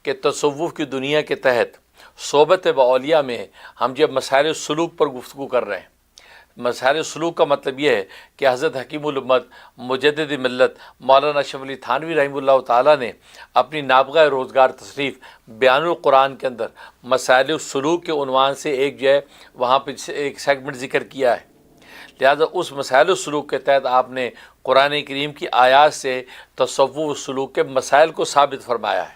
کہ تصوف کی دنیا کے تحت صحبت باولیاء میں ہم جب مسائل سلوک پر گفتگو کر رہے ہیں، مسائل سلوک کا مطلب یہ ہے کہ حضرت حکیم الامت مجدد ملت مولانا اشرف علی تھانوی رحمہ اللہ تعالیٰ نے اپنی نابغہ روزگار تصریف بیان القرآن کے اندر مسائل سلوک کے عنوان سے ایک جو ہے وہاں پہ ایک سیگمنٹ ذکر کیا ہے۔ لہذا اس مسائل سلوک کے تحت آپ نے قرآن کریم کی آیات سے تصوف سلوک کے مسائل کو ثابت فرمایا ہے۔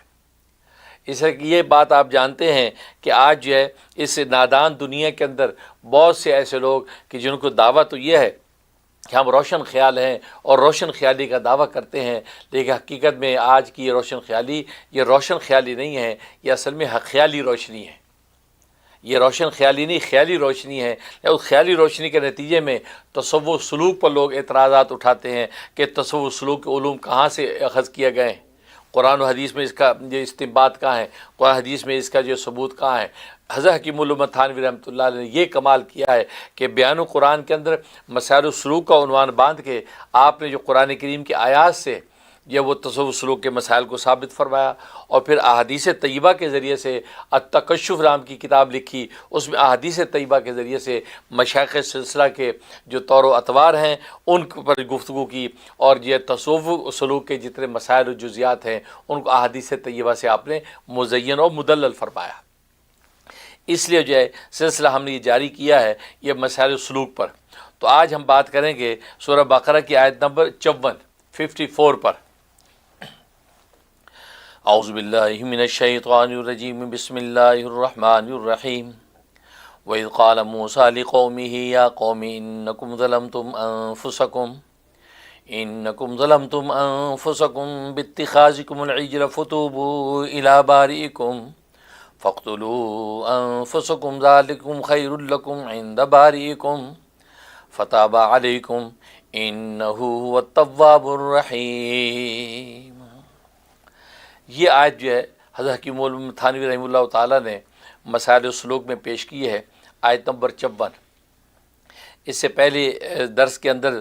اس لیے یہ بات آپ جانتے ہیں کہ آج جو ہے اس نادان دنیا کے اندر بہت سے ایسے لوگ کہ جن کو دعویٰ تو یہ ہے کہ ہم روشن خیال ہیں اور روشن خیالی کا دعویٰ کرتے ہیں، لیکن حقیقت میں آج کی یہ روشن خیالی نہیں ہے، یہ اصل میں حق خیالی روشنی ہے۔ یہ روشن خیالی نہیں، خیالی روشنی ہے۔ اس خیالی روشنی کے نتیجے میں تصوف سلوک پر لوگ اعتراضات اٹھاتے ہیں کہ تصوف سلوک کے علوم کہاں سے اخذ کیے گئے ہیں، قرآن و حدیث میں اس کا جو استنباط کہاں ہے، قرآن حدیث میں اس کا جو ثبوت کہاں ہے۔ حضرت حکیم الامت تھانوی رحمۃ اللہ علیہ نے یہ کمال کیا ہے کہ بیان و قرآن کے اندر مسائل السلوک کا عنوان باندھ کے آپ نے جو قرآن کریم کی آیات سے یہ وہ تصوف سلوک کے مسائل کو ثابت فرمایا، اور پھر احادیث طیبہ کے ذریعے سے التکشف نام کی کتاب لکھی، اس میں احادیث طیبہ کے ذریعے سے مشائخ سلسلہ کے جو طور و اطوار ہیں ان پر گفتگو کی، اور یہ تصوف سلوک کے جتنے مسائل و جزیات ہیں ان کو احادیث طیبہ سے آپ نے مزین اور مدلل فرمایا۔ اس لیے جو ہے سلسلہ ہم نے یہ جاری کیا ہے یہ مسائل سلوک پر۔ تو آج ہم بات کریں گے سورہ بقرہ کی آیت نمبر 54 پر۔ اعوذ باللہ من الشیطان الرجیم، بسم اللہ الرحمن الرحیم۔ وَإِذْ قَالَ مُوسَىٰ لِقَوْمِهِ يَا قَوْمِ إِنَّكُمْ ظَلَمْتُمْ أَنفُسَكُمْ بِاتِّخَاذِكُمُ الْعِجْلَ فَتُوبُوا إِلَىٰ بَارِئِكُمْ فَاقْتُلُوا أَنفُسَكُمْ ذَٰلِكُمْ خَيْرٌ لَكُمْ عِندَ بَارِئِكُمْ فَتَابَ عَلَيْكُمْ إِنَّهُ هُوَ التَّوَّابُ الرَّحِيمُ۔ یہ آیت جو ہے حضرت حکیم الامت تھانوی رحمہ اللہ تعالیٰ نے مسائل سلوک میں پیش کی ہے، آیت نمبر 54۔ اس سے پہلے درس کے اندر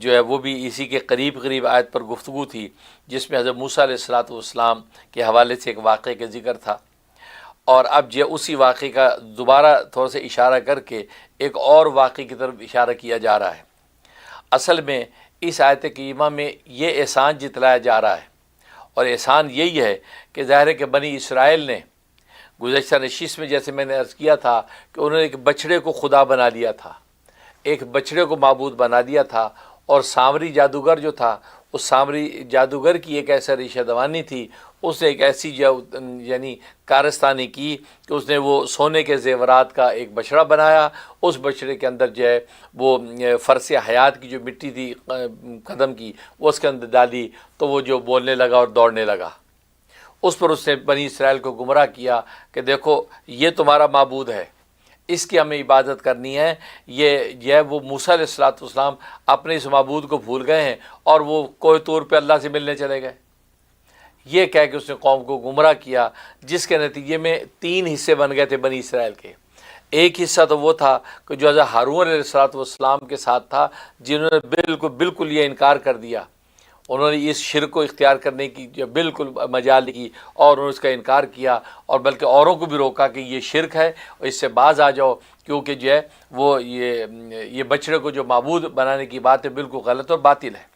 جو ہے وہ بھی اسی کے قریب آیت پر گفتگو تھی، جس میں حضرت موسیٰ علیہ السلام کے حوالے سے ایک واقعے کا ذکر تھا، اور اب جو اسی واقعے کا دوبارہ تھوڑا سا اشارہ کر کے ایک اور واقعے کی طرف اشارہ کیا جا رہا ہے۔ اصل میں اس آیت کریمہ میں یہ احسان جتلایا جا رہا ہے، اور احسان یہی ہے کہ ظاہر ہے کہ بنی اسرائیل نے گزشتہ نشست میں جیسے میں نے عرض کیا تھا کہ انہوں نے ایک بچڑے کو خدا بنا لیا تھا، ایک بچڑے کو معبود بنا دیا تھا، اور سامری جادوگر جو تھا اس سامری جادوگر کی ایک ایسا ریشہ دوانی تھی، اس نے ایک ایسی یعنی کارستانی کی کہ اس نے وہ سونے کے زیورات کا ایک بچڑا بنایا، اس بچڑے کے اندر جو ہے وہ فرس حیات کی جو مٹی تھی قدم کی وہ اس کے اندر ڈالی، تو وہ جو بولنے لگا اور دوڑنے لگا۔ اس پر اس نے بنی اسرائیل کو گمراہ کیا کہ دیکھو یہ تمہارا معبود ہے، اس کی ہمیں عبادت کرنی ہے۔ یہ وہ موسیٰ علیہ السلام اپنے اس معبود کو بھول گئے ہیں اور وہ کوہ طور پہ اللہ سے ملنے چلے گئے۔ یہ کہہ کہ اس نے قوم کو گمراہ کیا، جس کے نتیجے میں 3 حصے بن گئے تھے بنی اسرائیل کے۔ ایک حصہ تو وہ تھا کہ جو حضرت ہارون علیہ السلام کے ساتھ تھا، جنہوں نے بالکل یہ انکار کر دیا، انہوں نے اس شرک کو اختیار کرنے کی جو بالکل مجال کی، اور انہوں نے اس کا انکار کیا، اور بلکہ اوروں کو بھی روکا کہ یہ شرک ہے اور اس سے باز آ جاؤ، کیونکہ جو ہے وہ یہ بچڑے کو جو معبود بنانے کی بات ہے بالکل غلط اور باطل ہے۔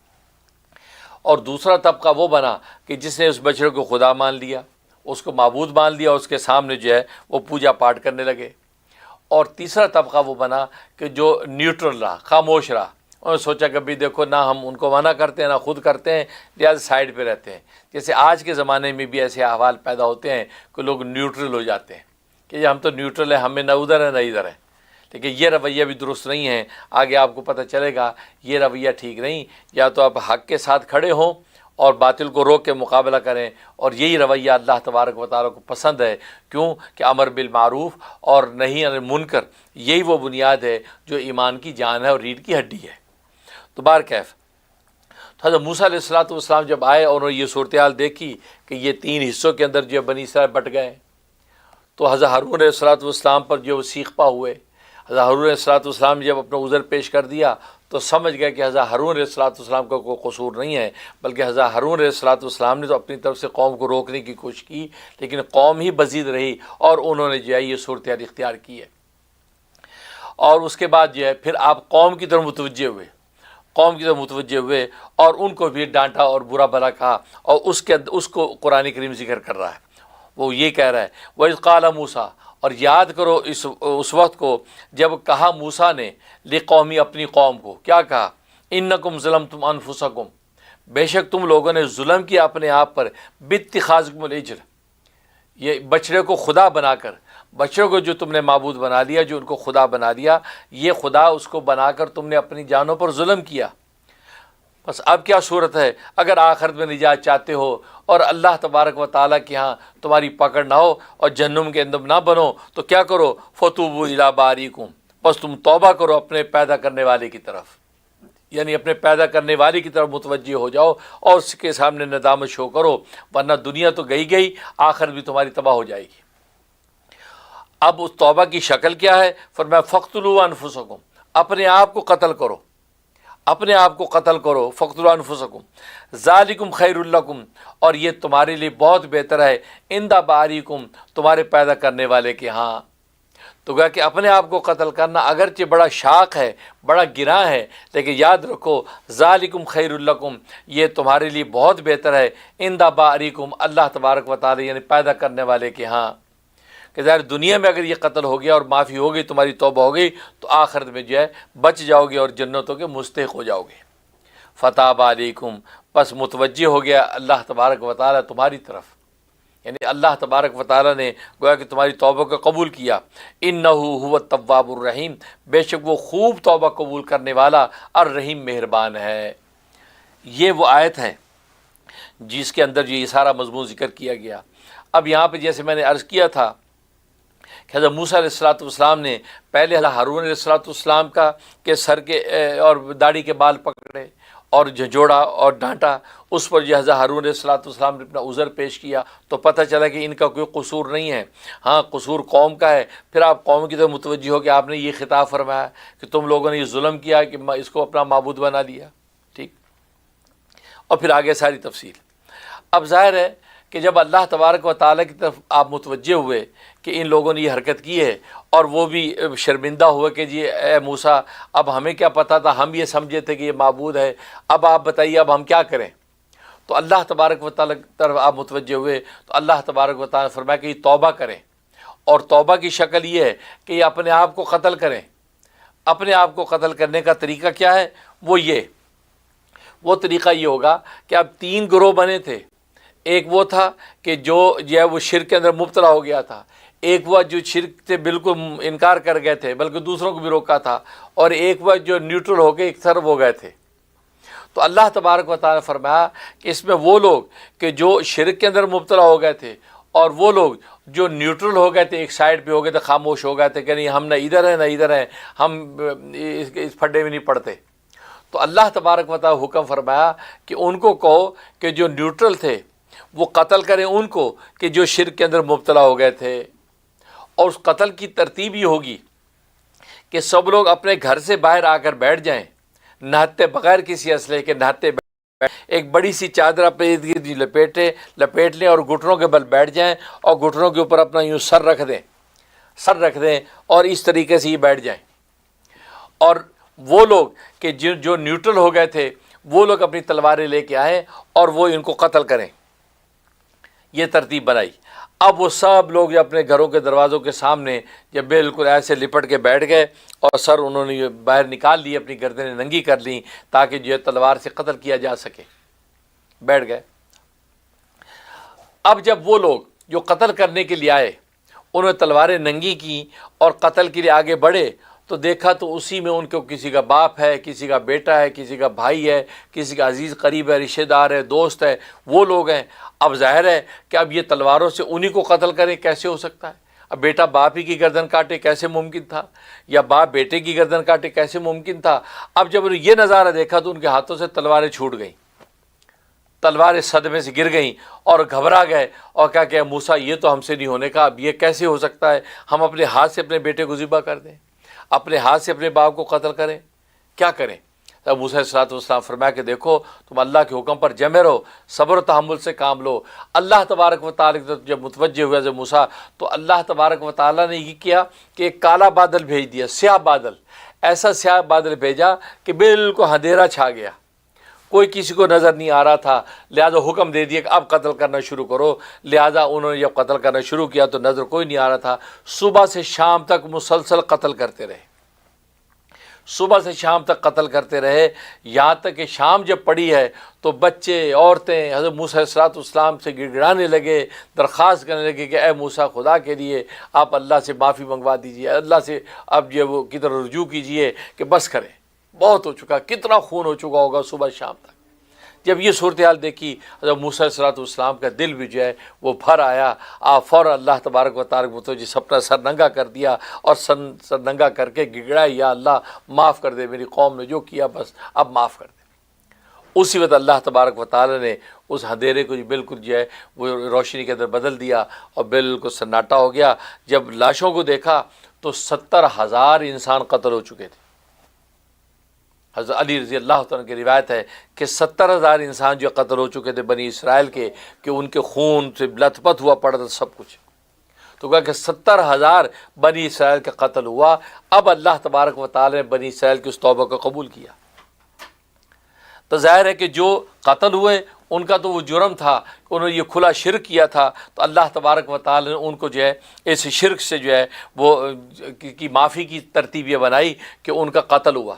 اور دوسرا طبقہ وہ بنا کہ جس نے اس بچڑے کو خدا مان لیا، اس کو معبود مان لیا، اس کے سامنے جو ہے وہ پوجا پاٹ کرنے لگے۔ اور تیسرا طبقہ وہ بنا کہ جو نیوٹرل رہا، خاموش رہا، انہوں نے سوچا کہ بھی دیکھو نہ ہم ان کو منع کرتے ہیں نہ خود کرتے ہیں، لہٰذا سائڈ پہ رہتے ہیں۔ جیسے آج کے زمانے میں بھی ایسے احوال پیدا ہوتے ہیں کہ لوگ نیوٹرل ہو جاتے ہیں کہ ہم تو نیوٹرل ہیں، ہمیں نہ ادھر ہے نہ ادھر ہے، لیکن یہ رویہ بھی درست نہیں ہے۔ آگے آپ کو پتہ چلے گا یہ رویہ ٹھیک نہیں، یا تو آپ حق کے ساتھ کھڑے ہوں اور باطل کو روک کے مقابلہ کریں، اور یہی رویہ اللہ تبارک و تعالیٰ کو پسند ہے۔ کیوں کہ امر بالمعروف اور نہی عن المنکر یہی وہ بنیاد ہے جو ایمان کی جان ہے اور ریڑھ کی ہڈی ہے۔ تو بہرکیف حضرت موسیٰ علیہ السلام جب آئے اور انہوں نے یہ صورتحال دیکھی کہ یہ 3 حصوں کے اندر جو بنی اسرائیل بٹ گئے، تو حضرت ہارون علیہ السلام پر جو سیخ پا ہوئے۔ حضرت ہارون علیہ السلام نے جب اپنا عذر پیش کر دیا تو سمجھ گئے کہ حضرت ہارون علیہ السلام کا کوئی قصور نہیں ہے، بلکہ حضرت ہارون علیہ السلام نے تو اپنی طرف سے قوم کو روکنے کی کوشش کی، لیکن قوم ہی بزید رہی اور انہوں نے جو ہے یہ صورتحال اختیار کی ہے۔ اور اس کے بعد جو ہے پھر آپ قوم کی طرف متوجہ ہوئے اور ان کو بھی ڈانٹا اور برا بھلا کہا، اور اس کو قرآن کریم ذکر کر رہا ہے۔ وہ یہ کہہ رہا ہے وَإِذْ قَالَ مُوسیٰ، اور یاد کرو اس وقت کو جب کہا موسیٰ نے لقومی، اپنی قوم کو کیا کہا، اِنَّكُمْ ظَلَمْتُمْ أَنفُسَكُمْ، بے شک تم لوگوں نے ظلم کیا اپنے آپ پر، بِاتِّخَاذِكُمُ الْعِجْلَ، یہ بچڑے کو خدا بنا کر، بچڑوں کو جو تم نے معبود بنا لیا، جو ان کو خدا بنا لیا، یہ خدا اس کو بنا کر تم نے اپنی جانوں پر ظلم کیا۔ بس اب کیا صورت ہے، اگر آخرت میں نجات چاہتے ہو اور اللہ تبارک و تعالیٰ کے ہاں تمہاری پکڑ نہ ہو اور جہنم کے اندر نہ بنو، تو کیا کرو، فَتُوبُوا إِلَىٰ بَارِئِكُمْ، بس تم توبہ کرو اپنے پیدا کرنے والے کی طرف، یعنی اپنے پیدا کرنے والے کی طرف متوجہ ہو جاؤ اور اس کے سامنے ندامت شو کرو، ورنہ دنیا تو گئی، آخرت بھی تمہاری تباہ ہو جائے گی۔ اب اس توبہ کی شکل کیا ہے؟ فرمایا فَاقْتُلُوا أَنفُسَكُمْ، اپنے آپ کو قتل کرو، اپنے آپ کو قتل کرو، فَاقْتُلُوا أَنفُسَكُمْ ذَلِكُمْ خَيْرٌ لَكُمْ، اور یہ تمہارے لیے بہت بہتر ہے، عِندَ بَارِئِكُمْ، تمہارے پیدا کرنے والے کے ہاں۔ تو کہا کہ اپنے آپ کو قتل کرنا اگرچہ بڑا شاق ہے، بڑا گناہ ہے، لیکن یاد رکھو ذَلِكُمْ خَيْرٌ لَكُمْ، یہ تمہارے لیے بہت بہتر ہے، عِندَ بَارِئِكُمْ، اللہ تبارک و تعالی یعنی پیدا کرنے والے کے ہاں۔ کہ ظاہر دنیا میں اگر یہ قتل ہو گیا اور معافی ہو گئی، تمہاری توبہ ہو گئی، تو آخرت میں جو ہے بچ جاؤ گے اور جنتوں کے مستحق ہو جاؤ گے۔ فَتَابَ عَلَيْكُمْ، بس متوجہ ہو گیا اللہ تبارک و تعالیٰ تمہاری طرف، یعنی اللہ تبارک و تعالیٰ نے گویا کہ تمہاری توبہ کو قبول کیا۔ إِنَّهُ هُوَ التَّوَّابُ الرَّحِيمُ، بے شک وہ خوب توبہ قبول کرنے والا اور رحیم مہربان ہے۔ یہ وہ آیت ہے جس کے اندر یہ سارا مضمون ذکر کیا گیا۔ اب یہاں پہ جیسے میں نے عرض کیا تھا کہ حضرت موسیٰ علیہ السلام نے پہلے حضرت ہارون علیہ السلام کا کے سر کے اور داڑھی کے بال پکڑے اور جھنجھوڑا اور ڈانٹا، اس پر جو حضرت ہارون علیہ السلام نے اپنا عذر پیش کیا، تو پتہ چلا کہ ان کا کوئی قصور نہیں ہے، ہاں قصور قوم کا ہے۔ پھر آپ قوم کی طرف متوجہ ہو کہ آپ نے یہ خطاب فرمایا کہ تم لوگوں نے یہ ظلم کیا کہ اس کو اپنا معبود بنا لیا، ٹھیک، اور پھر آگے ساری تفصیل۔ اب ظاہر ہے کہ جب اللہ تبارک و تعالیٰ کی طرف آپ متوجہ ہوئے کہ ان لوگوں نے یہ حرکت کی ہے، اور وہ بھی شرمندہ ہوئے کہ جی اے موسیٰ، اب ہمیں کیا پتہ تھا، ہم یہ سمجھے تھے کہ یہ معبود ہے، اب آپ بتائیے اب ہم کیا کریں۔ تو اللہ تبارک و تعالیٰ کی طرف آپ متوجہ ہوئے تو اللہ تبارک و تعالیٰ نے فرمایا کہ یہ توبہ کریں، اور توبہ کی شکل یہ ہے کہ یہ اپنے آپ کو قتل کریں۔ اپنے آپ کو قتل کرنے کا طریقہ کیا ہے؟ وہ طریقہ یہ ہوگا کہ اب 3 گروہ بنے تھے۔ ایک وہ تھا کہ جو ہے وہ شرک کے اندر مبتلا ہو گیا تھا، ایک وہ جو شرک سے بالکل انکار کر گئے تھے بلکہ دوسروں کو بھی روکا تھا، اور ایک وہ جو نیوٹرل ہو کے ایک طرف ہو گئے تھے۔ تو اللہ تبارک و تعالیٰ نے فرمایا کہ اس میں وہ لوگ کہ جو شرک کے اندر مبتلا ہو گئے تھے، اور وہ لوگ جو نیوٹرل ہو گئے تھے، ایک سائڈ پہ ہو گئے تھے، خاموش ہو گئے تھے کہ نہیں ہم نہ ادھر ہیں نہ ادھر ہیں، ہم اس پھڈے میں نہیں پڑتے۔ تو اللہ تبارک و تعالیٰ حکم فرمایا کہ ان کو کہو کہ جو نیوٹرل تھے وہ قتل کریں ان کو کہ جو شرک کے اندر مبتلا ہو گئے تھے، اور اس قتل کی ترتیب یہ ہوگی کہ سب لوگ اپنے گھر سے باہر آ کر بیٹھ جائیں، نہتے بغیر کسی اسلحے کے، نہتے ایک بڑی سی چادر اپنے ارد گرد لپیٹ لیں اور گھٹنوں کے بل بیٹھ جائیں، اور گھٹنوں کے اوپر اپنا یوں سر رکھ دیں اور اس طریقے سے یہ بیٹھ جائیں۔ اور وہ لوگ کہ جو نیوٹرل ہو گئے تھے وہ لوگ اپنی تلواریں لے کے آئیں اور وہ ان کو قتل کریں۔ یہ ترتیب بنائی۔ اب وہ سب لوگ جو اپنے گھروں کے دروازوں کے سامنے جب بالکل ایسے لپٹ کے بیٹھ گئے اور سر انہوں نے باہر نکال لیے، اپنی گردنیں ننگی کر لیں تاکہ جو ہے تلوار سے قتل کیا جا سکے، بیٹھ گئے۔ اب جب وہ لوگ جو قتل کرنے کے لیے آئے انہوں نے تلواریں ننگی کی اور قتل کے لیے آگے بڑھے، تو دیکھا تو اسی میں ان کو کسی کا باپ ہے، کسی کا بیٹا ہے، کسی کا بھائی ہے، کسی کا عزیز قریب ہے، رشتہ دار ہے، دوست ہے، وہ لوگ ہیں۔ اب ظاہر ہے کہ اب یہ تلواروں سے انہی کو قتل کریں، کیسے ہو سکتا ہے؟ اب بیٹا باپ ہی کی گردن کاٹے کیسے ممکن تھا، یا باپ بیٹے کی گردن کاٹے کیسے ممکن تھا؟ اب جب انہوں نے یہ نظارہ دیکھا تو ان کے ہاتھوں سے تلواریں چھوٹ گئیں، تلواریں صدمے سے گر گئیں اور گھبرا گئے اور کہا کہ موسیٰ یہ تو ہم سے نہیں ہونے کا، اب یہ کیسے ہو سکتا ہے؟ ہم اپنے ہاتھ سے اپنے بیٹے کو ذبح کر دیں، اپنے ہاتھ سے اپنے باپ کو قتل کریں، کیا کریں؟ موسیٰ علیہ الصلوۃ والسلام فرمایا کہ دیکھو تم اللہ کے حکم پر جمے رہو، صبر و تحمل سے کام لو۔ اللہ تبارک و تعالیٰ جب متوجہ ہوئے حضرت موسیٰ، تو اللہ تبارک و تعالیٰ نے یہ کیا کہ ایک کالا بادل بھیج دیا، سیاہ بادل، ایسا سیاہ بادل بھیجا کہ بالکل اندھیرا چھا گیا، کوئی کسی کو نظر نہیں آ رہا تھا۔ لہٰذا حکم دے دیا کہ اب قتل کرنا شروع کرو۔ لہٰذا انہوں نے جب قتل کرنا شروع کیا تو نظر کوئی نہیں آ رہا تھا۔ صبح سے شام تک مسلسل قتل کرتے رہے، صبح سے شام تک قتل کرتے رہے، یہاں تک کہ شام جب پڑی ہے تو بچے عورتیں حضرت موسیٰ علیہ الصلوۃ والسلام سے گڑ گڑانے لگے، درخواست کرنے لگے کہ اے موسیٰ خدا کے لیے آپ اللہ سے معافی منگوا دیجیے، اللہ سے اب یہ وہ کی طرف رجوع کیجیے کہ بس کریں، بہت ہو چکا، کتنا خون ہو چکا ہوگا صبح شام تک۔ جب یہ صورتحال دیکھی حضرت موسیٰ علیہ الصلوۃ والسلام کا دل بھی جو ہے وہ بھر آیا۔ آپ فوراً اللہ تبارک و تعالیٰ متوجہ اپنا سر ننگا کر دیا اور سر ننگا کر کے گڑگڑائے، یا اللہ معاف کر دے، میری قوم نے جو کیا بس اب معاف کر دے۔ اسی وقت اللہ تبارک و تعالیٰ نے اس اندھیرے کو بالکل جو ہے وہ روشنی کے اندر بدل دیا اور بالکل سناٹا ہو گیا۔ جب لاشوں کو دیکھا تو 70,000 انسان قتل ہو چکے تھے۔ حضرت علی رضی اللہ تعالیٰ کی روایت ہے کہ 70,000 انسان جو قتل ہو چکے تھے بنی اسرائیل کے، کہ ان کے خون سے لت پت ہوا پڑا تھا سب کچھ۔ تو کہا کہ 70,000 بنی اسرائیل کا قتل ہوا۔ اب اللہ تبارک و تعالی نے بنی اسرائیل کی اس توبہ کو قبول کیا۔ تو ظاہر ہے کہ جو قتل ہوئے ان کا تو وہ جرم تھا کہ انہوں نے یہ کھلا شرک کیا تھا، تو اللہ تبارک و تعالی نے ان کو جو ہے اس شرک سے جو ہے وہ کی معافی کی ترتیب یہ بنائی کہ ان کا قتل ہوا۔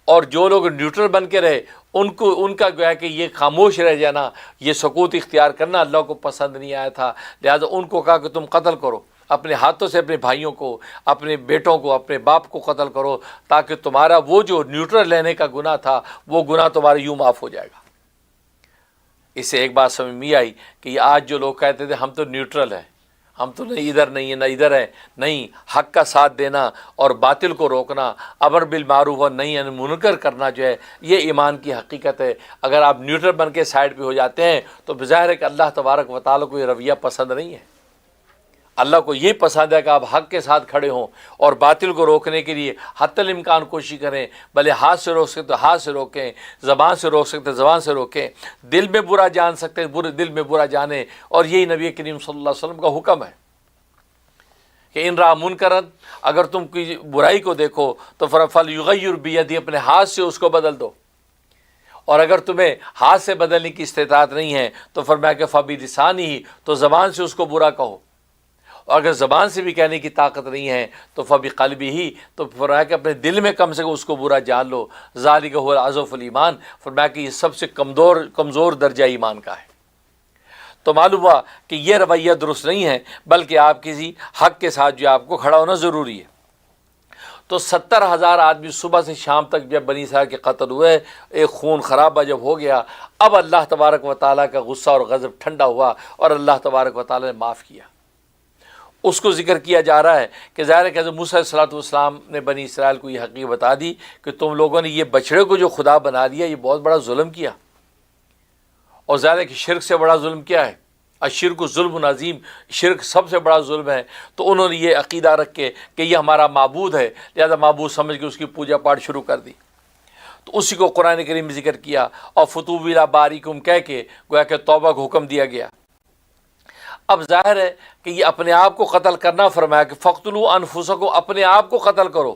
اور جو لوگ نیوٹرل بن کے رہے ان کا گویا کہ یہ خاموش رہ جانا، یہ سکوت اختیار کرنا اللہ کو پسند نہیں آیا تھا۔ لہذا ان کو کہا کہ تم قتل کرو، اپنے ہاتھوں سے اپنے بھائیوں کو، اپنے بیٹوں کو، اپنے باپ کو قتل کرو، تاکہ تمہارا وہ جو نیوٹرل لینے کا گناہ تھا وہ گناہ تمہارا یوں معاف ہو جائے گا۔ اس سے ایک بات سمجھ میں آئی کہ آج جو لوگ کہتے تھے ہم تو نیوٹرل ہیں، ہم تو نہیں ادھر نہیں ہے نہ ادھر ہے، نہیں، حق کا ساتھ دینا اور باطل کو روکنا، امر بالمعروف اور نہی عن منکر کرنا جو ہے یہ ایمان کی حقیقت ہے۔ اگر آپ نیوٹرل بن کے سائڈ پہ ہو جاتے ہیں تو بظاہر ہے کہ اللہ تبارک و تعالیٰ کو یہ رویہ پسند نہیں ہے۔ اللہ کو یہ پسند ہے کہ آپ حق کے ساتھ کھڑے ہوں اور باطل کو روکنے کے لیے حتی الامکان کوشش کریں، بھلے ہاتھ سے روک سکتے تو ہاتھ سے روکیں، زبان سے روک سکتے زبان سے روکیں، دل میں برا جان سکتے برے دل میں برا جانیں۔ اور یہی نبی کریم صلی اللہ علیہ وسلم کا حکم ہے کہ ان را منکرن، اگر تم کی برائی کو دیکھو تو فلیغیر بیدی، اپنے ہاتھ سے اس کو بدل دو، اور اگر تمہیں ہاتھ سے بدلنے کی استطاعت نہیں ہے تو فرمایا کہ فبلسانہ، تو زبان سے اس کو برا کہو، اور اگر زبان سے بھی کہنے کی طاقت نہیں ہے تو فبقلبہ، تو فرمایا کہ اپنے دل میں کم سے کم اس کو برا جان لو۔ ذالک هو اضعف الایمان، فرمایا کہ یہ سب سے کمزور درجہ ایمان کا ہے۔ تو معلوم ہوا کہ یہ رویہ درست نہیں ہے، بلکہ آپ کسی حق کے ساتھ جو آپ کو کھڑا ہونا ضروری ہے۔ تو 70,000 آدمی صبح سے شام تک جب بنی اسرائیل کے قتل ہوئے، ایک خون خرابہ جب ہو گیا، اب اللہ تبارک و تعالیٰ کا غصہ اور غضب ٹھنڈا ہوا اور اللہ تبارک و تعالیٰ نے معاف کیا۔ اس کو ذکر کیا جا رہا ہے کہ ظاہر ہے کہ حضرت موسیٰ علیہ الصلوۃ والسلام نے بنی اسرائیل کو یہ حقیقت بتا دی کہ تم لوگوں نے یہ بچڑے کو جو خدا بنا دیا، یہ بہت بڑا ظلم کیا۔ اور ظاہر ہے کہ شرک سے بڑا ظلم کیا ہے؟ الشرک ظلم عظیم، شرک سب سے بڑا ظلم ہے۔ تو انہوں نے یہ عقیدہ رکھ کے کہ یہ ہمارا معبود ہے، لہذا معبود سمجھ کے اس کی پوجا پاٹ شروع کر دی۔ تو اسی کو قرآن کریم میں ذکر کیا، اور فتوبوا الی باریکم کہہ کے گویا کہ توبہ کو حکم دیا گیا۔ اب ظاہر ہے کہ یہ اپنے آپ کو قتل کرنا فرمایا کہ فقتلوا انفسکم، اپنے آپ کو قتل کرو،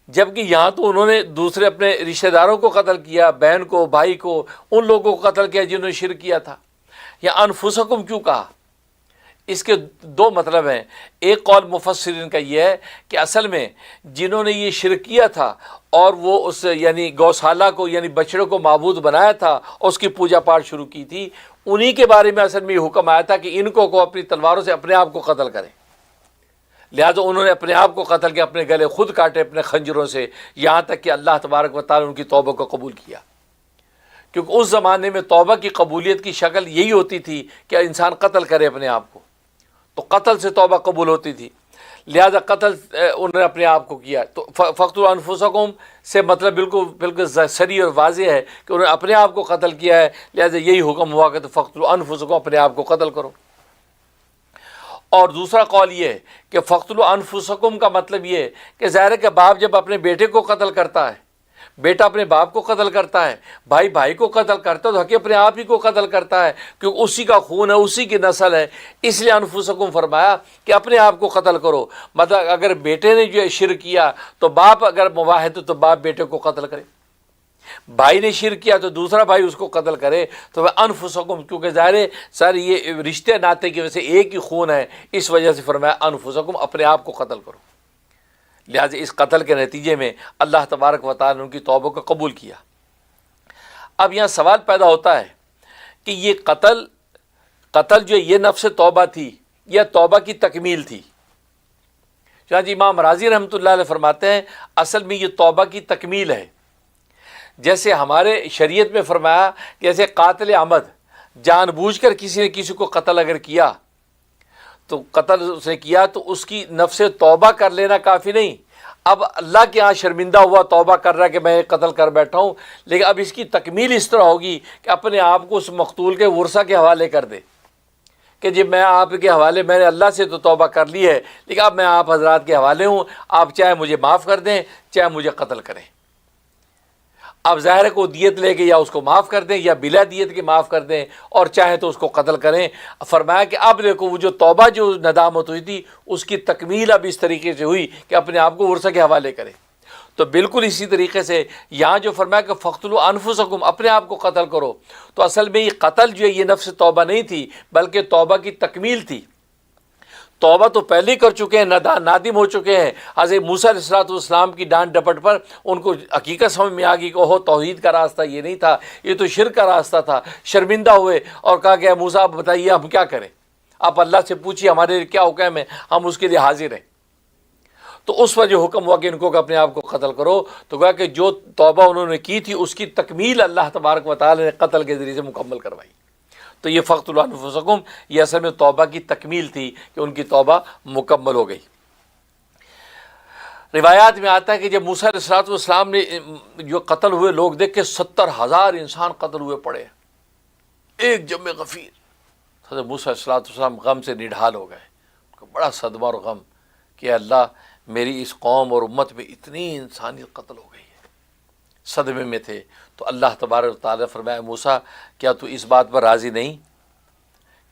جبکہ یہاں تو انہوں نے دوسرے اپنے رشتہ داروں کو قتل کیا، بہن کو، بھائی کو، ان لوگوں کو قتل کیا جنہوں نے شرک کیا تھا۔ یا انفسکم کیوں کہا؟ اس کے دو مطلب ہیں۔ ایک قول مفسرین کا یہ ہے کہ اصل میں جنہوں نے یہ شرک کیا تھا اور وہ اس یعنی گوشالہ کو یعنی بچڑے کو معبود بنایا تھا اور اس کی پوجا پاٹ شروع کی تھی، انہی کے بارے میں اصل میں یہ حکم آیا تھا کہ ان کو اپنی تلواروں سے اپنے آپ کو قتل کریں۔ لہٰذا انہوں نے اپنے آپ کو قتل کیا، اپنے گلے خود کاٹے اپنے خنجروں سے، یہاں تک کہ اللہ تبارک و تعالیٰ نے ان کی توبہ کو قبول کیا۔ کیونکہ اس زمانے میں توبہ کی قبولیت کی شکل یہی ہوتی تھی کہ انسان قتل کرے اپنے آپ کو، تو قتل سے توبہ قبول ہوتی تھی۔ لہذا قتل انہوں نے اپنے آپ کو کیا۔ تو فقتلوا انفسکم سے مطلب بالکل صریح اور واضح ہے کہ انہوں نے اپنے آپ کو قتل کیا ہے، لہذا یہی حکم ہوا کہ فقتلوا انفسکم، اپنے آپ کو قتل کرو۔ اور دوسرا قول یہ ہے کہ فقتلوا انفسکم کا مطلب یہ ہے کہ ظاہر ہے کہ باپ جب اپنے بیٹے کو قتل کرتا ہے بیٹا اپنے باپ کو قتل کرتا ہے، بھائی بھائی کو قتل کرتا ہے تو حقیقت اپنے آپ ہی کو قتل کرتا ہے، کیونکہ اسی کا خون ہے، اسی کی نسل ہے۔ اس لیے انفسکم فرمایا کہ اپنے آپ کو قتل کرو۔ مطلب اگر بیٹے نے جو ہے شرک کیا تو باپ اگر موحد ہے تو باپ بیٹے کو قتل کرے، بھائی نے شرک کیا تو دوسرا بھائی اس کو قتل کرے۔ تو وہ انفسکم، کیونکہ ظاہر ہے سر یہ رشتے ناطے کی وجہ سے ایک ہی خون ہے، اس وجہ سے فرمایا انفسکم، اپنے آپ کو قتل کرو۔ لہٰذا اس قتل کے نتیجے میں اللہ تبارک و تعالیٰ نے ان کی توبہ کو قبول کیا۔ اب یہاں سوال پیدا ہوتا ہے کہ یہ قتل جو یہ نفس توبہ تھی یا توبہ کی تکمیل تھی؟ چنانچہ امام راضی رحمۃ اللہ علیہ فرماتے ہیں اصل میں یہ توبہ کی تکمیل ہے۔ جیسے ہمارے شریعت میں فرمایا کہ جیسے قاتل عمد جان بوجھ کر کسی نے کسی کو قتل اگر کیا تو قتل اس نے کیا تو اس کی نفس توبہ کر لینا کافی نہیں، اب اللہ کے ہاں شرمندہ ہوا، توبہ کر رہا ہے کہ میں قتل کر بیٹھا ہوں، لیکن اب اس کی تکمیل اس طرح ہوگی کہ اپنے آپ کو اس مقتول کے ورثہ کے حوالے کر دے کہ جی میں آپ کے حوالے، میں نے اللہ سے تو توبہ کر لی ہے لیکن اب میں آپ حضرات کے حوالے ہوں، آپ چاہے مجھے معاف کر دیں چاہے مجھے قتل کریں۔ اب ظاہر کو دیت لے کے یا اس کو معاف کر دیں یا بلا دیت کے معاف کر دیں، اور چاہے تو اس کو قتل کریں۔ فرمایا کہ اب دیکھو وہ جو توبہ جو ندامت ہوئی تھی اس کی تکمیل اب اس طریقے سے ہوئی کہ اپنے آپ کو ورثہ کے حوالے کرے۔ تو بالکل اسی طریقے سے یہاں جو فرمایا کہ فقتلوا انفسکم، اپنے آپ کو قتل کرو، تو اصل میں یہ قتل جو ہے یہ نفس توبہ نہیں تھی بلکہ توبہ کی تکمیل تھی۔ توبہ تو پہلے کر چکے ہیں، نادم ہو چکے ہیں۔ حضرت موسیٰ علیہ السلام کی ڈانٹ ڈپٹ پر ان کو حقیقت سمجھ میں آ گئی کہ اوہ توحید کا راستہ یہ نہیں تھا، یہ تو شرک کا راستہ تھا۔ شرمندہ ہوئے اور کہا کہ اے موسیٰ آپ بتائیے ہم کیا کریں، آپ اللہ سے پوچھیے ہمارے لیے کیا حکم ہے، ہم اس کے لیے حاضر ہیں۔ تو اس وجہ حکم ہوا کہ ان کو کہ اپنے آپ کو قتل کرو، تو کہا کہ جو توبہ انہوں نے کی تھی اس کی تکمیل اللہ تبارک و تعالی نے قتل کے ذریعے سے مکمل کروائی۔ تو یہ فقتلوا انفسکم یہ اصل میں توبہ کی تکمیل تھی کہ ان کی توبہ مکمل ہو گئی۔ روایات میں آتا ہے کہ جب موسیٰ علیہ السلام نے جو قتل ہوئے لوگ دیکھ کے 70,000 انسان قتل ہوئے پڑے ایک جمع غفیر، حضرت موسیٰ علیہ السلام غم سے نڈھال ہو گئے، ان کو بڑا صدمہ اور غم کہ اللہ میری اس قوم اور امت میں اتنی انسانیت قتل ہو گئی ہے، صدمے میں تھے۔ تو اللہ تبارک و تعالیٰ فرمایا موسیٰ کیا تو اس بات پر راضی نہیں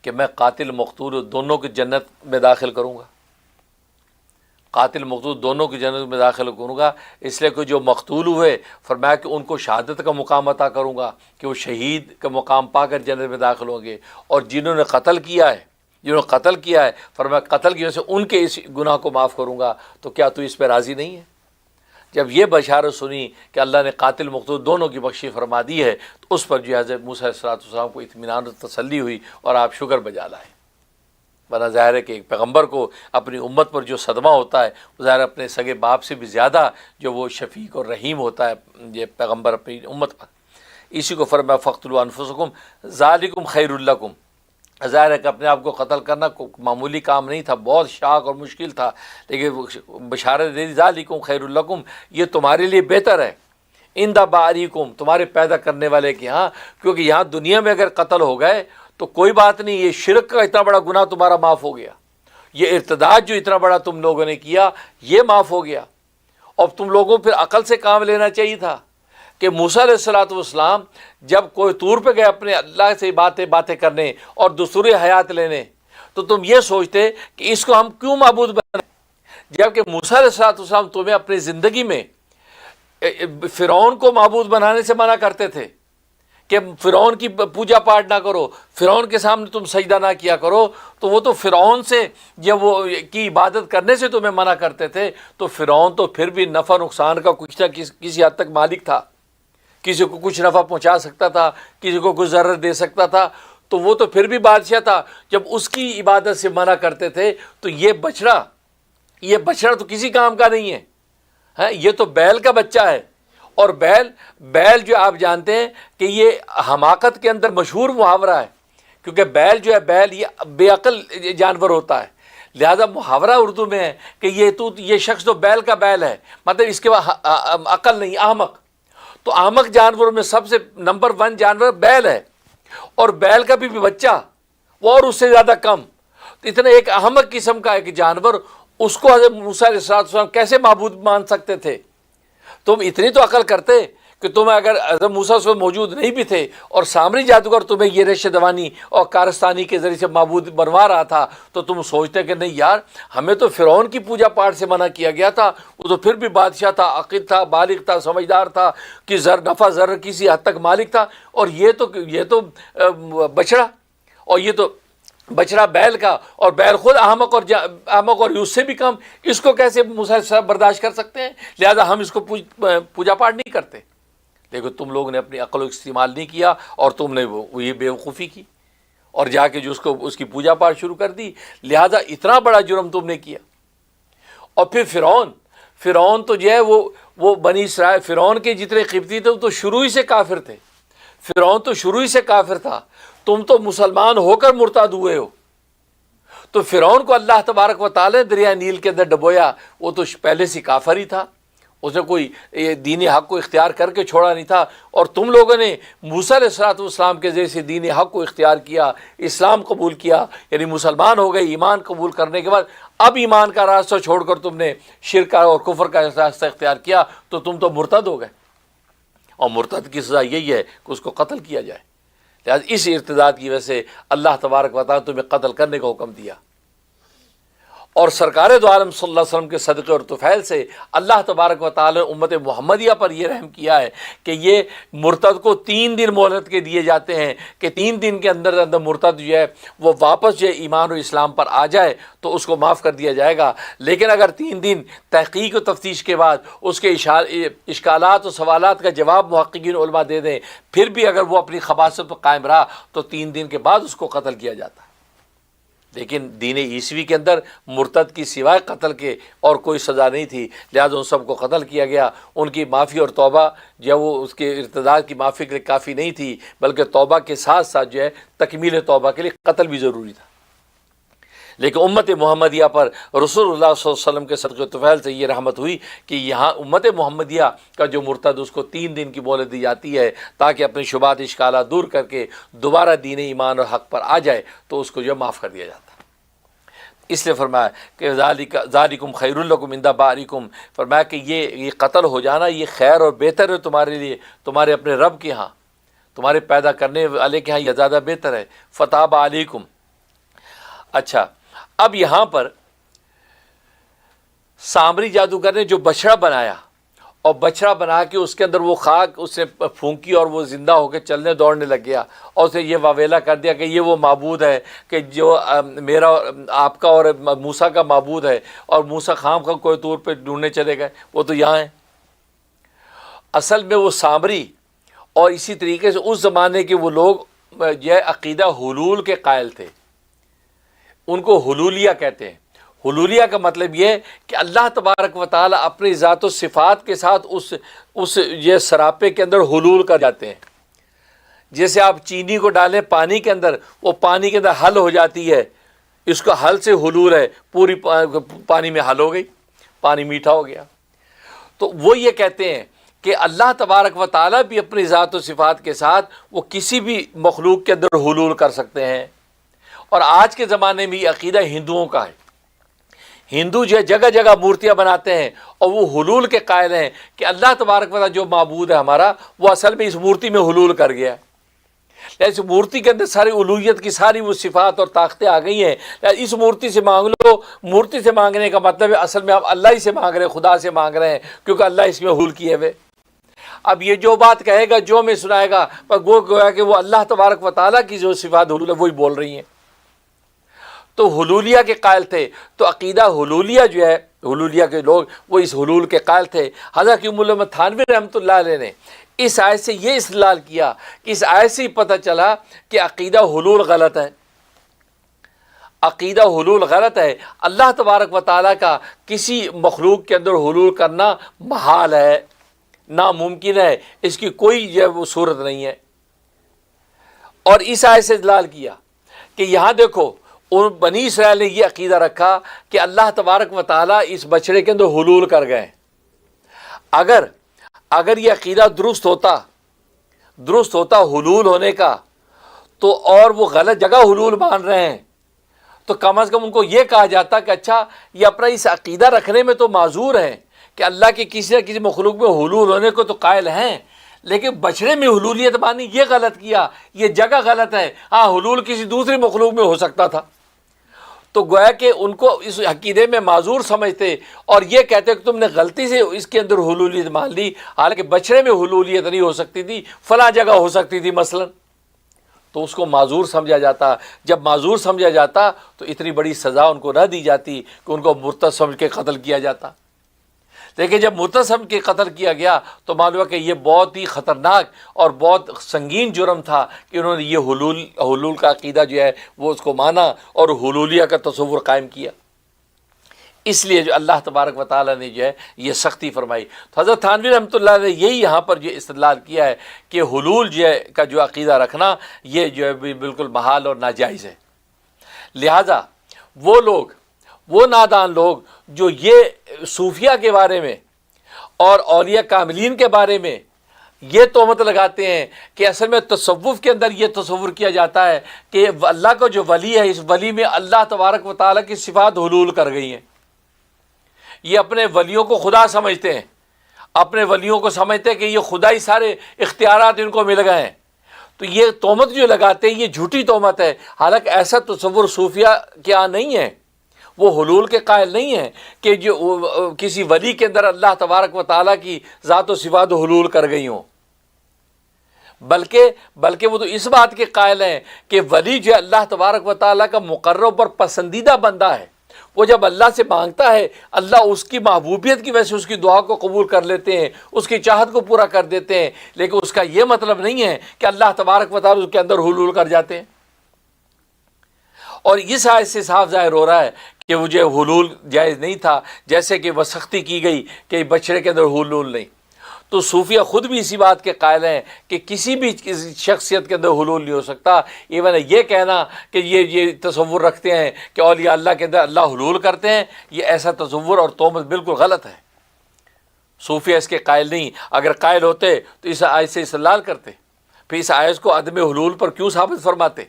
کہ میں قاتل مقتول دونوں کی جنت میں داخل کروں گا؟ قاتل مقتول دونوں کی جنت میں داخل کروں گا، اس لیے کہ جو مقتول ہوئے فرمایا کہ ان کو شہادت کا مقام عطا کروں گا کہ وہ شہید کا مقام پا کر جنت میں داخل ہوں گے، اور جنہوں نے قتل کیا ہے فرمایا قتل کی وجہ سے ان کے اس گناہ کو معاف کروں گا۔ تو کیا تو اس پہ راضی نہیں ہے؟ جب یہ بشارت سنی کہ اللہ نے قاتل مقتول دونوں کی بخشی فرما دی ہے تو اس پر جو حضرت موسیٰ علیہ السلام کو اطمینان و تسلی ہوئی اور آپ شکر بجا لائے۔ ورنہ ظاہر ہے کہ ایک پیغمبر کو اپنی امت پر جو صدمہ ہوتا ہے وہ ظاہر اپنے سگے باپ سے بھی زیادہ جو وہ شفیق اور رحیم ہوتا ہے یہ پیغمبر اپنی امت پر۔ اسی کو فرمایا فقتلوا انفسکم ذالکم خیر لکم، ظاہر ہے کہ اپنے آپ کو قتل کرنا معمولی کام نہیں تھا، بہت شاق اور مشکل تھا، لیکن بشارت دے دی ذالکم خیر لکم، یہ تمہارے لیے بہتر ہے، عند بارئکم، تمہارے پیدا کرنے والے کے ہاں، کیونکہ یہاں دنیا میں اگر قتل ہو گئے تو کوئی بات نہیں، یہ شرک کا اتنا بڑا گناہ تمہارا معاف ہو گیا، یہ ارتداد جو اتنا بڑا تم لوگوں نے کیا یہ معاف ہو گیا۔ اور تم لوگوں پھر عقل سے کام لینا چاہیے تھا کہ موسیٰ علیہ السلام جب کوئی طور پہ گئے اپنے اللہ سے باتیں کرنے اور دستور حیات لینے تو تم یہ سوچتے کہ اس کو ہم کیوں معبود بنائیں، جبکہ موسیٰ علیہ السلام تمہیں اپنی زندگی میں فرعون کو معبود بنانے سے منع کرتے تھے کہ فرعون کی پوجا پاٹ نہ کرو، فرعون کے سامنے تم سجدہ نہ کیا کرو، تو وہ تو فرعون سے جب وہ کی عبادت کرنے سے تمہیں منع کرتے تھے، تو فرعون تو پھر بھی نفع نقصان کا کچھ نہ کسی حد تک مالک تھا، کسی کو کچھ نفع پہنچا سکتا تھا، کسی کو کچھ ضرر دے سکتا تھا، تو وہ تو پھر بھی بادشاہ تھا۔ جب اس کی عبادت سے منع کرتے تھے تو یہ بچڑا تو کسی کام کا نہیں ہے، یہ تو بیل کا بچہ ہے، اور بیل جو آپ جانتے ہیں کہ یہ حماقت کے اندر مشہور محاورہ ہے، کیونکہ بیل جو ہے بیل یہ بے عقل جانور ہوتا ہے، لہذا محاورہ اردو میں ہے کہ یہ شخص تو بیل کا بیل ہے، مطلب اس کے بعد عقل نہیں، احمق۔ تو احمق جانوروں میں سب سے نمبر 1 جانور بیل ہے، اور بیل کا بھی بچہ وہ اور اس سے زیادہ کم، تو اتنا ایک احمق قسم کا ایک جانور، اس کو حضرت موسیٰ علیہ السلام کیسے معبود مان سکتے تھے؟ تم اتنی تو عقل کرتے کہ تم اگر حضرت موسیٰ اس وقت موجود نہیں بھی تھے اور سامری جادوگر تمہیں یہ ریشہ دوانی اور کارستانی کے ذریعے سے معبود بنوا رہا تھا تو تم سوچتے کہ نہیں یار ہمیں تو فرعون کی پوجا پاٹ سے منع کیا گیا تھا، وہ تو پھر بھی بادشاہ تھا، عاقل تھا، بالغ تھا، سمجھدار تھا، کہ نفع ضرر کسی حد تک مالک تھا، اور یہ تو بچڑا، اور یہ تو بچڑا بیل کا، اور بیل خود احمق اور اس سے بھی کم، اس کو کیسے موسیٰ صاحب برداشت کر سکتے ہیں؟ لہذا ہم اس کو پوجا پاٹ نہیں کرتے۔ لیکن تم لوگ نے اپنی عقل و استعمال نہیں کیا اور تم نے وہ یہ بیوقوفی کی اور جا کے جو اس کی پوجا پاٹ شروع کر دی، لہذا اتنا بڑا جرم تم نے کیا۔ اور پھر فرعون تو جو ہے وہ بنی اسرائیل، فرعون کے جتنے قبطی تھے وہ تو شروع ہی سے کافر تھے، فرعون تو شروع ہی سے کافر تھا، تم تو مسلمان ہو کر مرتد ہوئے ہو۔ تو فرعون کو اللہ تبارک و تعالی نے دریا نیل کے اندر ڈبویا، وہ تو پہلے سے کافر ہی تھا، اس نے کوئی دین حق کو اختیار کر کے چھوڑا نہیں تھا، اور تم لوگوں نے موسیٰ علیہ السلام کے ذریعے سے دین حق کو اختیار کیا، اسلام قبول کیا، یعنی مسلمان ہو گئے۔ ایمان قبول کرنے کے بعد اب ایمان کا راستہ چھوڑ کر تم نے شرک اور کفر کا راستہ اختیار کیا، تو تم تو مرتد ہو گئے، اور مرتد کی سزا یہی ہے کہ اس کو قتل کیا جائے۔ لہٰذا اس ارتداد کی وجہ سے اللہ تبارک و تعالیٰ نے تمہیں قتل کرنے کا حکم دیا، اور سرکار دو عالم صلی اللہ علیہ وسلم کے صدقے اور طفیل سے اللہ تبارک و تعالی نے امت محمدیہ پر یہ رحم کیا ہے کہ یہ مرتد کو 3 دن مہلت کے دیے جاتے ہیں کہ 3 دن کے اندر مرتد جو ہے وہ واپس جو ہے ایمان و اسلام پر آ جائے تو اس کو معاف کر دیا جائے گا۔ لیکن اگر 3 دن تحقیق و تفتیش کے بعد اس کے اشکالات و سوالات کا جواب محققین علماء دے دیں، پھر بھی اگر وہ اپنی خباثت پر قائم رہا تو 3 دن کے بعد اس کو قتل کیا جاتا ہے۔ لیکن دین عیسوی کے اندر مرتد کی سوائے قتل کے اور کوئی سزا نہیں تھی، لہذا ان سب کو قتل کیا گیا۔ ان کی معافی اور توبہ جو ہے وہ اس کے ارتداد کی معافی کے لیے کافی نہیں تھی، بلکہ توبہ کے ساتھ ساتھ جو ہے تکمیل توبہ کے لیے قتل بھی ضروری تھا۔ لیکن امت محمدیہ پر رسول اللہ صلی اللہ علیہ وسلم کے صدقے و طفیل سے یہ رحمت ہوئی کہ یہاں امت محمدیہ کا جو مرتد اس کو 3 دن کی مہلت دی جاتی ہے تاکہ اپنی شبہات اشکالات دور کر کے دوبارہ دین ایمان اور حق پر آ جائے تو اس کو جو معاف کر دیا جاتا ہے۔ اس لیے فرمایا کہ ذالکم خیر لکم عند بارئکم، فرمایا کہ یہ قتل ہو جانا یہ خیر اور بہتر ہے تمہارے لیے، تمہارے اپنے رب کے ہاں، تمہارے پیدا کرنے والے کے ہاں یہ زیادہ بہتر ہے۔ فتاب علیکم۔ اچھا، اب یہاں پر سامری جادوگر نے جو بچڑا بنایا اور بچڑا بنا کے اس کے اندر وہ خاک اس نے پھونکی اور وہ زندہ ہو کے چلنے دوڑنے لگ گیا، اور اسے یہ واویلا کر دیا کہ یہ وہ معبود ہے کہ جو میرا آپ کا اور موسیٰ کا معبود ہے، اور موسیٰ خام کا کوئی طور پہ ڈھونڈنے چلے گئے، وہ تو یہاں ہیں۔ اصل میں وہ سامری اور اسی طریقے سے اس زمانے کے وہ لوگ یہ عقیدہ حلول کے قائل تھے، ان کو حلولیہ کہتے ہیں۔ حلولیہ کا مطلب یہ ہے کہ اللہ تبارک و تعالیٰ اپنی ذات و صفات کے ساتھ اس یہ سراپے کے اندر حلول کر جاتے ہیں۔ جیسے آپ چینی کو ڈالیں پانی کے اندر، وہ پانی کے اندر حل ہو جاتی ہے، اس کو حل سے حلول ہے، پوری پانی میں حل ہو گئی، پانی میٹھا ہو گیا۔ تو وہ یہ کہتے ہیں کہ اللہ تبارک و تعالیٰ بھی اپنی ذات و صفات کے ساتھ وہ کسی بھی مخلوق کے اندر حلول کر سکتے ہیں۔ اور آج کے زمانے میں یہ عقیدہ ہندوؤں کا ہے۔ ہندو جو ہے جگہ جگہ مورتیاں بناتے ہیں اور وہ حلول کے قائل ہیں کہ اللہ تبارک و تعالیٰ جو معبود ہے ہمارا وہ اصل میں اس مورتی میں حلول کر گیا ہے۔ اس مورتی کے اندر ساری الوہیت کی ساری وہ صفات اور طاقتیں آ گئی ہیں، اس مورتی سے مانگ لو۔ مورتی سے مانگنے کا مطلب ہے اصل میں آپ اللہ ہی سے مانگ رہے ہیں، خدا سے مانگ رہے ہیں، کیونکہ اللہ اس میں حلول کیے ہوئے۔ اب یہ جو بات کہے گا، جو میں سنائے گا، گویا کہ وہ اللہ تبارک و تعالیٰ کی جو صفات حلول ہے وہی بول رہی ہیں۔ تو حلولیہ کے قائل تھے، تو عقیدہ حلولیہ جو ہے، حلولیہ کے لوگ وہ اس حلول کے قائل تھے۔ حضرت مولانا تھانوی رحمۃ اللہ علیہ نے اس آیت سے یہ استدلال کیا کہ اس آیت سے ہی پتہ چلا کہ عقیدہ حلول غلط ہے، عقیدہ حلول غلط ہے۔ اللہ تبارک و تعالیٰ کا کسی مخلوق کے اندر حلول کرنا محال ہے، ناممکن ہے، اس کی کوئی جو وہ صورت نہیں ہے۔ اور اس آیت سے استدلال کیا کہ یہاں دیکھو ان بنی اسرائیل نے یہ عقیدہ رکھا کہ اللہ تبارک و تعالیٰ اس بچڑے کے اندر حلول کر گئے۔ اگر یہ عقیدہ درست ہوتا حلول ہونے کا، تو اور وہ غلط جگہ حلول مان رہے ہیں تو کم از کم ان کو یہ کہا جاتا کہ اچھا یہ اپنا اس عقیدہ رکھنے میں تو معذور ہیں کہ اللہ کے کسی نہ کسی مخلوق میں حلول ہونے کو تو قائل ہیں، لیکن بچڑے میں حلولیت مانی یہ غلط کیا، یہ جگہ غلط ہے۔ ہاں حلول کسی دوسری مخلوق میں ہو سکتا تھا، تو گویا کہ ان کو اس عقیدے میں معذور سمجھتے اور یہ کہتے کہ تم نے غلطی سے اس کے اندر حلولیت مان لی، حالانکہ بچڑے میں حلولیت نہیں ہو سکتی تھی، فلاں جگہ ہو سکتی تھی مثلا، تو اس کو معذور سمجھا جاتا۔ جب معذور سمجھا جاتا تو اتنی بڑی سزا ان کو نہ دی جاتی کہ ان کو مرتد سمجھ کے قتل کیا جاتا، لیکن جب مرتد سمجھ کے قتل کیا گیا تو معلوم ہے کہ یہ بہت ہی خطرناک اور بہت سنگین جرم تھا کہ انہوں نے یہ حلول کا عقیدہ جو ہے وہ اس کو مانا اور حلولیہ کا تصور قائم کیا۔ اس لیے جو اللہ تبارک و تعالیٰ نے جو ہے یہ سختی فرمائی۔ تو حضرت تھانوی رحمۃ اللہ نے یہی یہاں پر جو استدلال کیا ہے کہ حلول جو ہے کا جو عقیدہ رکھنا یہ جو ہے بالکل محال اور ناجائز ہے۔ لہٰذا وہ لوگ، وہ نادان لوگ جو یہ صوفیہ کے بارے میں اور اولیاء کاملین کے بارے میں یہ تہمت لگاتے ہیں کہ اصل میں تصوف کے اندر یہ تصور کیا جاتا ہے کہ اللہ کا جو ولی ہے اس ولی میں اللہ تبارک و تعالیٰ کی صفات حلول کر گئی ہیں، یہ اپنے ولیوں کو خدا سمجھتے ہیں، اپنے ولیوں کو سمجھتے ہیں کہ یہ خدائی سارے اختیارات ان کو مل گئے ہیں، تو یہ تہمت جو لگاتے ہیں یہ جھوٹی تہمت ہے۔ حالانکہ ایسا تصور صوفیہ کے یہاں نہیں ہے، وہ حلول کے قائل نہیں ہیں کہ جو کسی ولی کے اندر اللہ تبارک و تعالیٰ کی ذات و صفات حلول کر گئی ہوں، بلکہ وہ تو اس بات کے قائل ہیں کہ ولی جو اللہ تبارک و تعالیٰ کا مقرر پر پسندیدہ بندہ ہے، وہ جب اللہ سے مانگتا ہے اللہ اس کی محبوبیت کی وجہ سے اس کی دعا کو قبول کر لیتے ہیں، اس کی چاہت کو پورا کر دیتے ہیں، لیکن اس کا یہ مطلب نہیں ہے کہ اللہ تبارک و تعالیٰ اس کے اندر حلول کر جاتے ہیں۔ اور اس آیت سے صاف ظاہر ہو رہا ہے کہ وہ جو حلول جائز نہیں تھا، جیسے کہ وہ سختی کی گئی کہ بچڑے کے اندر حلول نہیں، تو صوفیہ خود بھی اسی بات کے قائل ہیں کہ کسی بھی شخصیت کے اندر حلول نہیں ہو سکتا۔ ایون یہ کہنا کہ یہ تصور رکھتے ہیں کہ اولیاء اللہ کے اندر اللہ حلول کرتے ہیں، یہ ایسا تصور اور تہمت بالکل غلط ہے۔ صوفیہ اس کے قائل نہیں، اگر قائل ہوتے تو اس آیت سے استدلال کرتے، پھر اس آیت کو عدم حلول پر کیوں ثابت فرماتے؟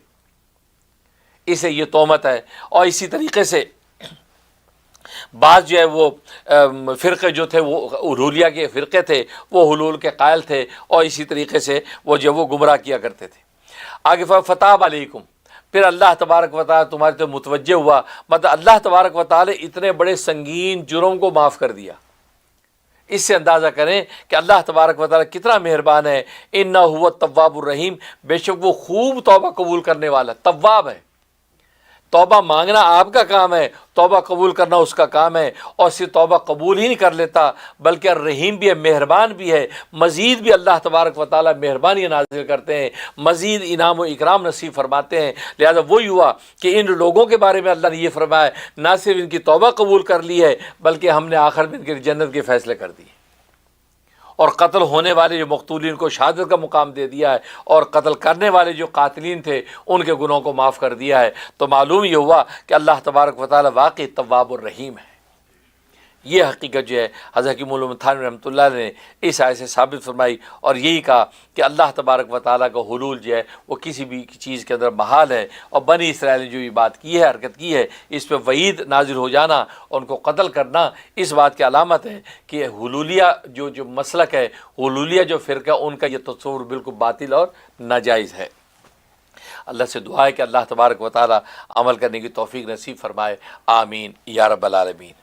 اسے یہ تہمت ہے۔ اور اسی طریقے سے بعض جو ہے وہ فرقے جو تھے وہ حلولیہ کے فرقے تھے، وہ حلول کے قائل تھے اور اسی طریقے سے وہ جو وہ گمراہ کیا کرتے تھے۔ آگے فتاب علیکم، پھر اللہ تبارک و تعالیٰ تمہارے تو متوجہ ہوا، مطلب اللہ تبارک و تعالیٰ اتنے بڑے سنگین جرم کو معاف کر دیا۔ اس سے اندازہ کریں کہ اللہ تبارک و تعالیٰ کتنا مہربان ہے۔ انہ هو التواب الرحیم، بے شک وہ خوب توبہ قبول کرنے والا تواب ہے۔ توبہ مانگنا آپ کا کام ہے، توبہ قبول کرنا اس کا کام ہے، اور صرف توبہ قبول ہی نہیں کر لیتا بلکہ رحیم بھی ہے، مہربان بھی ہے۔ مزید بھی اللہ تبارک و تعالیٰ مہربانی نازل کرتے ہیں، مزید انعام و اکرام نصیب فرماتے ہیں۔ لہذا وہی ہوا کہ ان لوگوں کے بارے میں اللہ نے یہ فرمایا، نہ صرف ان کی توبہ قبول کر لی ہے بلکہ ہم نے آخر میں ان کے جنت کے فیصلے کر دیے، اور قتل ہونے والے جو مقتولین کو شہادت کا مقام دے دیا ہے، اور قتل کرنے والے جو قاتلین تھے ان کے گناہوں کو معاف کر دیا ہے۔ تو معلوم یہ ہوا کہ اللہ تبارک و تعالیٰ واقعی تواب الرحیم ہے۔ یہ حقیقت جو ہے حضرت حکیم علوم تھانوی رحمۃ اللہ نے اس آیت سے ثابت فرمائی، اور یہی کہا کہ اللہ تبارک و تعالیٰ کا حلول جو ہے وہ کسی بھی چیز کے اندر محال ہے، اور بنی اسرائیل نے جو یہ بات کی ہے، حرکت کی ہے، اس پہ وعید نازل ہو جانا اور ان کو قتل کرنا اس بات کی علامت ہے کہ حلولیہ جو مسلک ہے، حلولیہ جو فرقہ، ان کا یہ تصور بالکل باطل اور ناجائز ہے۔ اللہ سے دعا ہے کہ اللہ تبارک و تعالیٰ عمل کرنے کی توفیق نصیب فرمائے، آمین یا رب العالمین۔